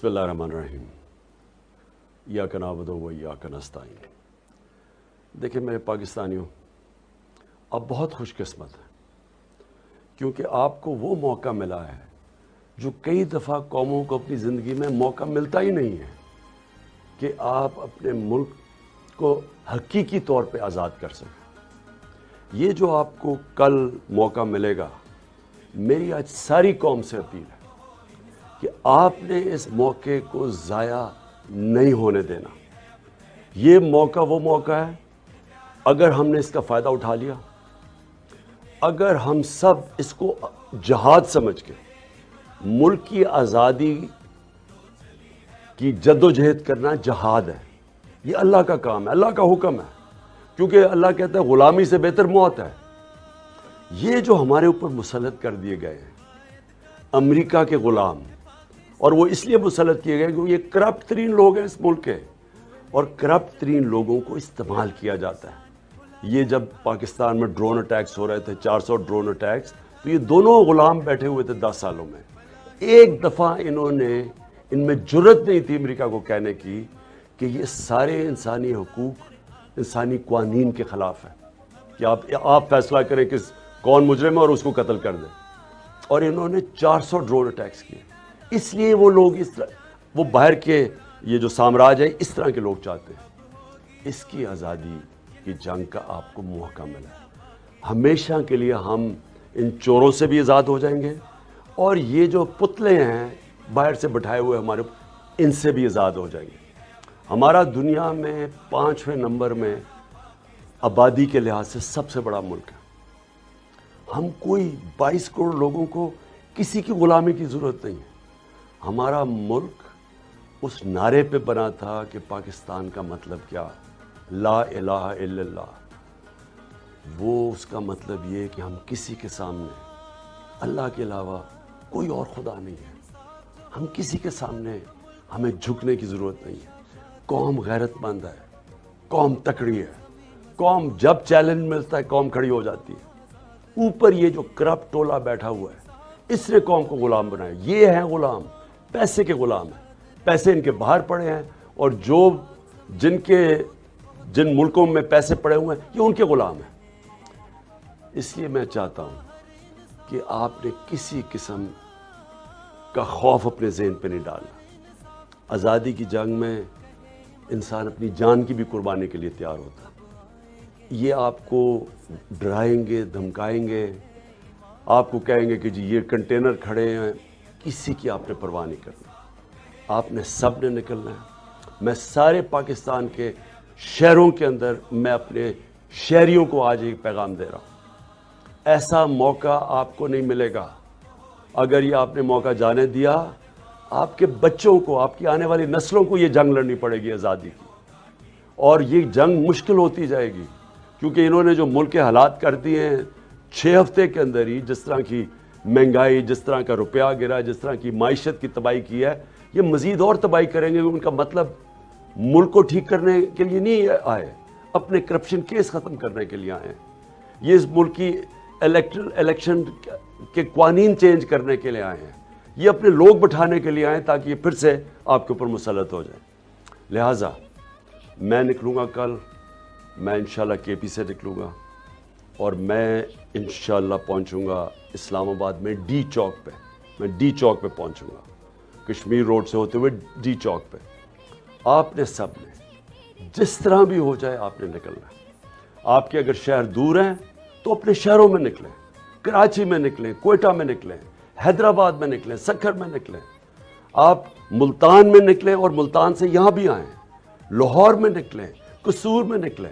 बिस्मिल्लाहिर्रहमानिर्रहीम। इय्याका नअबुदु व इय्याका नस्तईन। देखिए मेरे पाकिस्तानियों, आप बहुत खुशकिस्मत हैं क्योंकि आपको वो मौका मिला है जो कई दफ़ा कौमों को अपनी ज़िंदगी में मौका मिलता ही नहीं है कि आप अपने मुल्क को हकीकी तौर पे आज़ाद कर सकें। ये जो आपको कल मौका मिलेगा, मेरी आज सारी कौम से अपील है कि आपने इस मौके को ज़ाया नहीं होने देना। ये मौका वो मौका है, अगर हमने इसका फ़ायदा उठा लिया, अगर हम सब इसको जहाद समझ के मुल्क की आज़ादी की जद्दोजहद करना जहाद है। ये अल्लाह का काम है, अल्लाह का हुक्म है, क्योंकि अल्लाह कहता है ग़ुलामी से बेहतर मौत है। ये जो हमारे ऊपर मुसल्लत कर दिए गए हैं अमेरिका के ग़ुलाम, और वो इसलिए मुसल्लत किए गए क्योंकि ये करप्ट तरीन लोग हैं इस मुल्क के, और करप्ट तरीन लोगों को इस्तेमाल किया जाता है। ये जब पाकिस्तान में ड्रोन अटैक्स हो रहे थे, 400 ड्रोन अटैक्स, तो ये दोनों ग़ुलाम बैठे हुए थे 10 सालों में। एक दफ़ा इनमें जुर्रत नहीं थी अमेरिका को कहने की कि ये सारे इंसानी हकूक़, इंसानी क़वानीन के ख़िलाफ़ है कि आप फैसला करें कि कौन मुजरिम है और उसको कत्ल कर दें। और इन्होंने 400 ड्रोन अटैक्स किए। इसलिए वो लोग इस तरह, वो बाहर के ये जो साम्राज्य है, इस तरह के लोग चाहते हैं। इसकी आज़ादी की जंग का आपको मौका मिला है। हमेशा के लिए हम इन चोरों से भी आज़ाद हो जाएंगे, और ये जो पुतले हैं बाहर से बिठाए हुए हमारे, इनसे भी आज़ाद हो जाएंगे। हमारा दुनिया में 5वें नंबर में आबादी के लिहाज से सबसे बड़ा मुल्क है। हम कोई 22 करोड़ लोगों को किसी की ग़ुलामी की ज़रूरत नहीं है। हमारा मुल्क उस नारे पे बना था कि पाकिस्तान का मतलब क्या, ला इलाहा इल्लल्लाह। वो उसका मतलब ये कि हम किसी के सामने अल्लाह के अलावा कोई और खुदा नहीं है। हम किसी के सामने हमें झुकने की ज़रूरत नहीं है। कौम गैरतमंद है, कौम तकड़ी है, कौम जब चैलेंज मिलता है कौम खड़ी हो जाती है। ऊपर ये जो करप्ट टोला बैठा हुआ है, इसने कौम को ग़ुलाम बनाया। ये हैं ग़ुलाम, पैसे के ग़ुलाम हैं। पैसे इनके बाहर पड़े हैं, और जिन मुल्कों में पैसे पड़े हुए हैं, ये उनके ग़ुलाम हैं। इसलिए मैं चाहता हूँ कि आपने किसी किस्म का खौफ अपने ज़हन पे नहीं डालना। आज़ादी की जंग में इंसान अपनी जान की भी कुर्बानी के लिए तैयार होता है। ये आपको डराएंगे, धमकाएंगे, आपको कहेंगे कि जी ये कंटेनर खड़े हैं, किसी की आपने परवाह नहीं करनी। आपने सब ने निकलना है। मैं सारे पाकिस्तान के शहरों के अंदर मैं अपने शहरियों को आज एक पैगाम दे रहा हूँ, ऐसा मौका आपको नहीं मिलेगा। अगर ये आपने मौका जाने दिया, आपके बच्चों को, आपकी आने वाली नस्लों को ये जंग लड़नी पड़ेगी आज़ादी की, और ये जंग मुश्किल होती जाएगी, क्योंकि इन्होंने जो मुल्क के हालात कर दिए हैं 6 हफ्ते के अंदर ही, जिस तरह की महंगाई, जिस तरह का रुपया गिरा, जिस तरह की माइशत की तबाही की है, ये मज़ीद और तबाही करेंगे। उनका मतलब मुल्क को ठीक करने के लिए नहीं आए, अपने करप्शन केस ख़त्म करने के लिए आए। ये इस मुल्क की इलेक्शन के क़वानीन चेंज करने के लिए आए हैं। ये अपने लोग बिठाने के लिए आए ताकि ये फिर से आपके ऊपर मुसल्लत हो जाए। लिहाजा मैं निकलूँगा कल, मैं इंशाल्लाह केपी से निकलूँगा, और मैं इंशाल्लाह पहुँचूँगा इस्लामाबाद में डी चौक पे। मैं डी चौक पे पहुँचूँगा, कश्मीर रोड से होते हुए डी चौक पे। आपने सब ने जिस तरह भी हो जाए आपने निकलना है। आपके अगर शहर दूर हैं तो अपने शहरों में निकलें, कराची में निकलें, कोयटा में निकलें, हैदराबाद में निकलें, सक्खर में निकलें, आप मुल्तान में निकलें और मुल्तान से यहाँ भी आएँ, लाहौर में निकलें, कसूर में निकलें,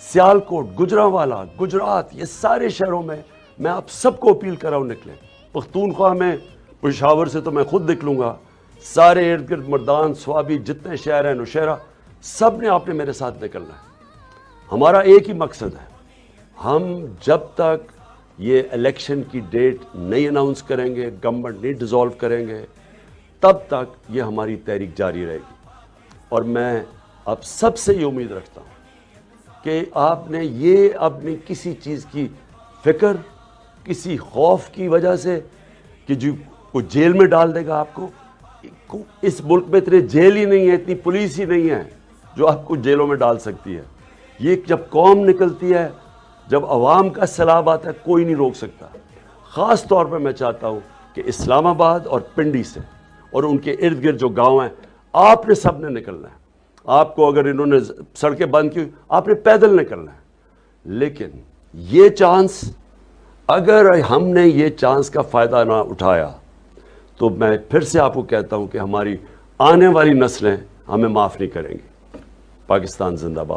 सियालकोट, गुजरांवाला, गुजरात, ये सारे शहरों में मैं आप सबको अपील कर रहा हूँ निकलें। पख्तूनख्वा में पेशावर से तो मैं खुद निकलूँगा, सारे इर्द गिर्द मर्दान, स्वाबी, जितने शहर हैं, नौशहरा, सब ने आपने मेरे साथ निकलना है। हमारा एक ही मकसद है, हम जब तक ये इलेक्शन की डेट नहीं अनाउंस करेंगे, गवर्नमेंट नहीं डिसॉल्व करेंगे, तब तक ये हमारी तहरीक जारी रहेगी। और मैं अब सबसे ये उम्मीद रखता हूँ कि आपने ये अपनी किसी चीज़ की फ़िक्र, किसी खौफ की वजह से कि जो कोई जेल में डाल देगा आपको, اس ملک میں اتنے جیل ہی نہیں ہے، اتنی پولیس ہی نہیں ہے جو آپ کو جیلوں میں ڈال سکتی ہے. یہ جب قوم نکلتی ہے، جب عوام کا سیلاب آتا ہے، کوئی نہیں روک سکتا. خاص طور پہ میں چاہتا ہوں کہ اسلام آباد اور پنڈی سے اور ان کے ارد گرد جو گاؤں ہیں، آپ نے سب نے نکلنا ہے. آپ کو اگر انہوں نے سڑکیں بند کی، آپ نے پیدل نکلنا ہے. لیکن یہ چانس، اگر ہم نے یہ چانس کا فائدہ نہ اٹھایا تو میں پھر سے آپ کو کہتا ہوں کہ ہماری آنے والی نسلیں ہمیں معاف نہیں کریں گی. پاکستان زندہ باد.